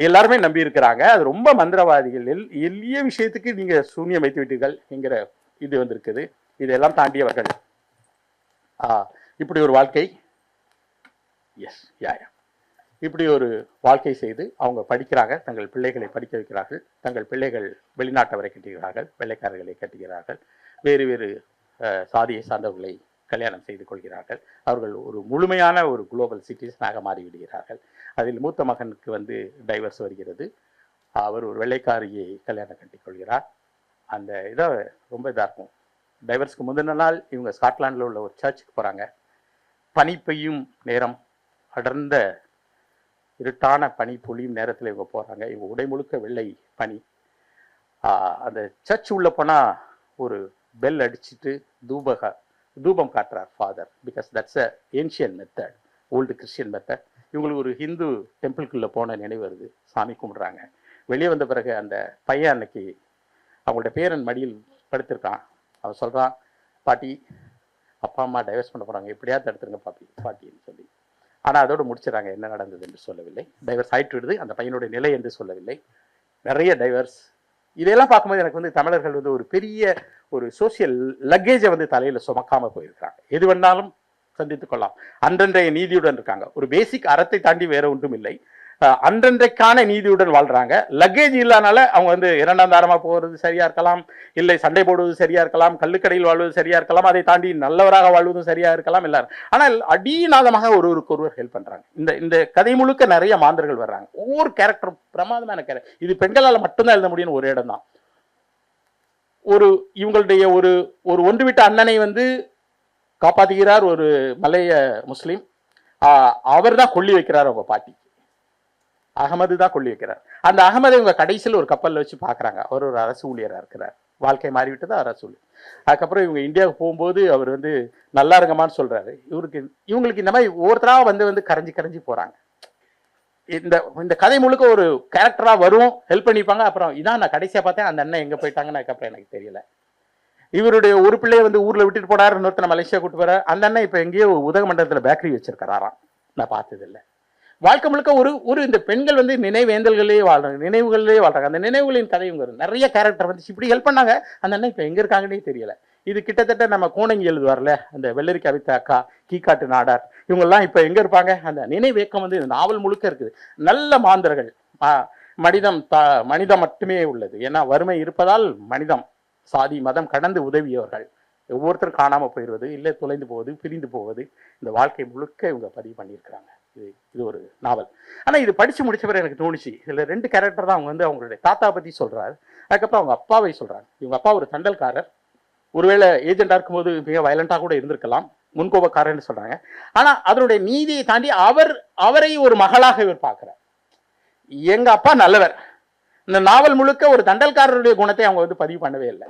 எல்லாருமே நம்பி இருக்கிறாங்க. அது ரொம்ப மந்திரவாதிகளில் எளிய விஷயத்துக்கு நீங்க சூன்யம் வைத்து விட்டீர்கள் என்கிற இது வந்திருக்குது. இதெல்லாம் தாண்டியவர்கள் இப்படி ஒரு வாழ்க்கை, எஸ் இப்படி ஒரு வாழ்க்கை செய்து அவங்க படிக்கிறாங்க, தங்கள் பிள்ளைகளை படிக்க வைக்கிறார்கள். தங்கள் பிள்ளைகள் வெளிநாட்டவரை கட்டுகிறார்கள், வெள்ளைக்காரர்களை கட்டுகிறார்கள், வேறு வேறு சாதியை சார்ந்தவர்களை கல்யாணம் செய்து கொள்கிறார்கள். அவர்கள் ஒரு முழுமையான ஒரு குளோபல் சிட்டிசனாக மாறிவிடுகிறார்கள். அதில் மூத்த மகனுக்கு வந்து டைவர்ஸ் வருகிறது. அவர் ஒரு வெள்ளைக்காரியை கல்யாணம் கட்டிக்கொள்கிறார். அந்த இதை ரொம்ப இதாக இருக்கும். டைவர்ஸ்க்கு முந்தின நாள் இவங்க ஸ்காட்லாண்டில் உள்ள ஒரு சர்ச்சுக்கு போகிறாங்க. பனி பெய்யும் நேரம், அடர்ந்த இருட்டான பனி பொழியும் நேரத்தில் இவங்க போகிறாங்க. இவங்க உடை முழுக்க வெள்ளை பனி. அந்த சர்ச் உள்ள போனால் ஒரு பெல் அடிச்சுட்டு தூபம் காட்டுறார் father. Because that's a ancient method, old Christian method. இவங்களுக்கு ஒரு ஹிந்து டெம்பிள்குள்ளே போன நினைவு வருது. சாமி கும்பிட்றாங்க. வெளியே வந்த பிறகு அந்த பையன் அன்னைக்கு அவங்களோட பேரன் மடியில் படுத்திருக்கான். அவன் சொல்கிறான், பாட்டி அப்பா அம்மா டைவர்ஸ் பண்ண போகிறாங்க, எப்படியாவது தடுத்துருங்க பாட்டின்னு சொல்லி. ஆனால் அதோடு முடிச்சிடறாங்க. என்ன நடந்தது என்று சொல்லவில்லை. டைவர்ஸ் ஆயிட்டு விடுது, அந்த பையனுடைய நிலை என்று சொல்லவில்லை. நிறைய டைவர்ஸ். இதையெல்லாம் பார்க்கும்போது எனக்கு வந்து தமிழர்கள் வந்து ஒரு பெரிய ஒரு சோசியல் லக்கேஜை வந்து தலையில் சுமக்காமல் போயிருக்கிறாங்க. எது வேணாலும் சந்தித்துக் கொள்ளலாம், அன்றன்றைய நீதியுடன் இருக்காங்க. ஒரு பேசிக் அறத்தை தாண்டி வேற ஒன்றும் இல்லை. அன்றன்றைக்கான நீதியுடன் வாழ்றாங்க. லக்கேஜ் இல்லாதனால அவங்க வந்து 2ஆம் தாரமாக போகிறது சரியா இருக்கலாம், இல்லை சண்டை போடுவது சரியா இருக்கலாம், கள்ளுக்கடையில் வாழ்வது சரியா இருக்கலாம், அதை தாண்டி நல்லவராக வாழ்வதும் சரியா இருக்கலாம் எல்லாரும். ஆனால் அடிநாதமாக ஒருவருக்கு ஒருவர் ஹெல்ப் பண்றாங்க. இந்த கதை முழுக்க நிறைய மாந்தர்கள் வர்றாங்க. ஒவ்வொரு கேரக்டரும் பிரமாதமான கேரக்டர். இது பெண்களால் மட்டும்தான் எழுத முடியும் ஒரு இடம் தான். இவங்களுடைய ஒரு ஒன்று விட்ட அண்ணனை வந்து காப்பாற்றுகிறார் ஒரு மலைய முஸ்லீம். அவர் தான் கொல்லி வைக்கிறார் அவங்க பாட்டி. அகமது தான் கொல்லி வைக்கிறார். அந்த அகமதை இவங்க கடைசியில் ஒரு கப்பலில் வச்சு பார்க்குறாங்க. அவர் ஒரு அரசு ஊழியராக இருக்கிறார். வாழ்க்கை மாறிவிட்டது, அரசு ஊழியர். அதுக்கப்புறம் இவங்க இந்தியாவுக்கு போகும்போது அவர் வந்து நல்லா இருங்கம்மான்னு சொல்கிறாரு. இவங்களுக்கு இந்த மாதிரி ஒவ்வொருத்தராக வந்து கரைஞ்சி போகிறாங்க. இந்த கதை முழுக்க ஒரு கேரக்டராக வரும், ஹெல்ப் பண்ணிப்பாங்க. அப்புறம் இதான் நான் கடைசியாக பார்த்தேன், அந்த அண்ணன் எங்கே போயிட்டாங்கன்னு அதுக்கப்புறம் எனக்கு தெரியல. இவருடைய ஒரு பிள்ளையை வந்து ஊரில் விட்டுட்டு போனார், இன்னொருத்தனை மலேசியா கூட்டு போகிறார். அந்த அண்ணன் இப்போ எங்கேயோ உதகமண்டலத்தில் பேக்கரி வச்சிருக்கிறாராம். நான் பார்த்ததில்லை. வாழ்க்கை முழுக்க ஒரு இந்த பெண்கள் வந்து நினைவேந்தல்களே வாழ்றாங்க, நினைவுகளே வாழ்றாங்க. அந்த நினைவுகளின் கதை இவங்க நிறைய கேரக்டர் வந்து இப்படி ஹெல்ப் பண்ணாங்க. அந்த அண்ணன் இப்போ எங்கே இருக்காங்கன்னே தெரியல. இது கிட்டத்தட்ட நம்ம கோணங்கி எழுதுவார்ல, அந்த வெள்ளரி கவித்த அக்கா, கீக்காட்டு நாடார், இவங்கெல்லாம் இப்போ எங்கே இருப்பாங்க? அந்த நினைவேக்கம் வந்து இந்த நாவல் முழுக்க இருக்குது. நல்ல மாந்தர்கள். மனிதம் மட்டுமே உள்ளது. ஏன்னா வறுமை இருப்பதால் மனிதம், சாதி மதம் கடந்து உதவியவர்கள். ஒவ்வொருத்தரும் காணாமல் போயிடுவது, இல்லை தொலைந்து போவது, பிரிந்து போவது, இந்த வாழ்க்கை முழுக்க இவங்க பதிவு பண்ணியிருக்கிறாங்க. இது ஒரு நாவல். ஆனால் இது படித்து முடிச்ச பிறகு எனக்கு தோணுச்சு, இதில் 2 கேரக்டர் தான். அவங்க வந்து அவங்களுடைய தாத்தா பற்றி சொல்கிறாரு, அதுக்கப்புறம் அவங்க அப்பாவை சொல்கிறாங்க. இவங்க அப்பா ஒரு தண்டல்காரர், ஒருவேளை ஏஜெண்டாக இருக்கும்போது மிக வயலண்டாக கூட இருந்திருக்கலாம், முன்கோபக்காரன்னு சொல்கிறாங்க. ஆனால் அதனுடைய நீதியை தாண்டி அவரை ஒரு மகளாக இவர் பார்க்குறார். எங்கள் அப்பா நல்லவர். இந்த நாவல் முழுக்க ஒரு தண்டல்காரருடைய குணத்தை அவங்க வந்து பதிவு பண்ணவே இல்லை.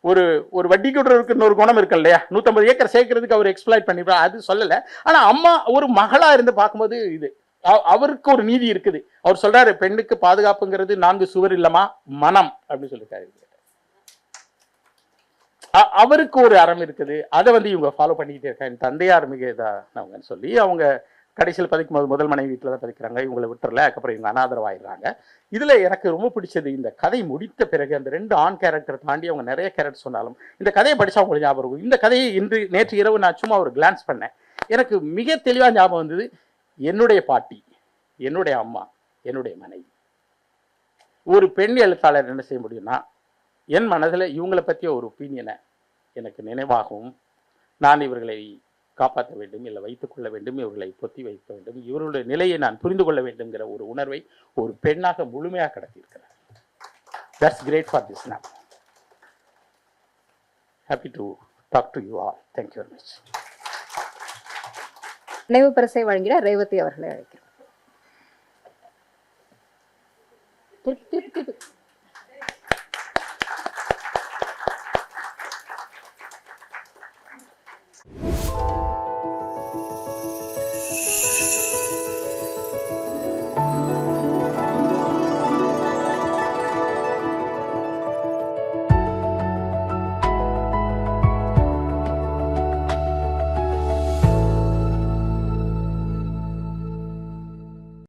ஒரு வட்டிக்குறருக்கு இன்னொரு குணம் இருக்கு இல்லையா, 150 ஏக்கர் சேர்க்கறதுக்கு அவர் எக்ஸ்ப்ளாய்ட் பண்ணிப்பார், அது சொல்லலை. ஆனால் அம்மா ஒரு மகளா இருந்து பார்க்கும்போது இது அவருக்கு ஒரு நீதி இருக்குது. அவர் சொல்றாரு, பெண்ணுக்கு பாதுகாப்புங்கிறது 4 சுவர் இல்லமா, மனம் அப்படின்னு சொல்லியிருக்காரு. அவருக்கு ஒரு அறம் இருக்குது, அதை வந்து இவங்க ஃபாலோ பண்ணிக்கிட்டே இருக்காங்க. என் தந்தையார் மிக இதானவங்கன்னு சொல்லி அவங்க கடைசியில் பதிக்கும் போது முதல் மனைவி வீட்டில் தான் பதிக்கிறாங்க, இவங்களை விட்டுறல. அதுக்கப்புறம் இவங்க அனாதரவாயிடுறாங்க. இதில் எனக்கு ரொம்ப பிடிச்சது, இந்த கதை முடித்த பிறகு அந்த 2 ஆண் கேரக்டர் தாண்டி அவங்க நிறைய கேரக்டர் சொன்னாலும் இந்த கதையை படித்தா உங்களுக்கு ஞாபகம் இருக்கும். இந்த கதையை நேற்று இரவு நான் சும்மா ஒரு கிளான்ஸ் பண்ணேன், எனக்கு மிக தெளிவாக ஞாபகம் வந்தது. என்னுடைய பாட்டி, என்னுடைய அம்மா, என்னுடைய மனைவி. ஒரு பெண் எழுத்தாளர் என்ன செய்ய முடியும்னா, என் மனதில் இவங்களை பற்றிய ஒரு ஒப்பீனியனை எனக்கு நினைவாகவும், நான் இவர்களை காப்பாற்ற வேண்டும், இல்லை வைத்துக் கொள்ள வேண்டும், இவர்களை பொத்தி வைக்க வேண்டும், இவர்களுடைய நிலையை நான் புரிந்து கொள்ள வேண்டும்ங்கிற ஒரு உணர்வை ஒரு பெண்ணாக முழுமையாக கடத்தியிருக்கிறார். That's great for this now. Happy to talk to you all. Thank you very much. நினைவு பரிசை வழங்கிட ரேவதி அவர்களை அழைக்கிறேன்.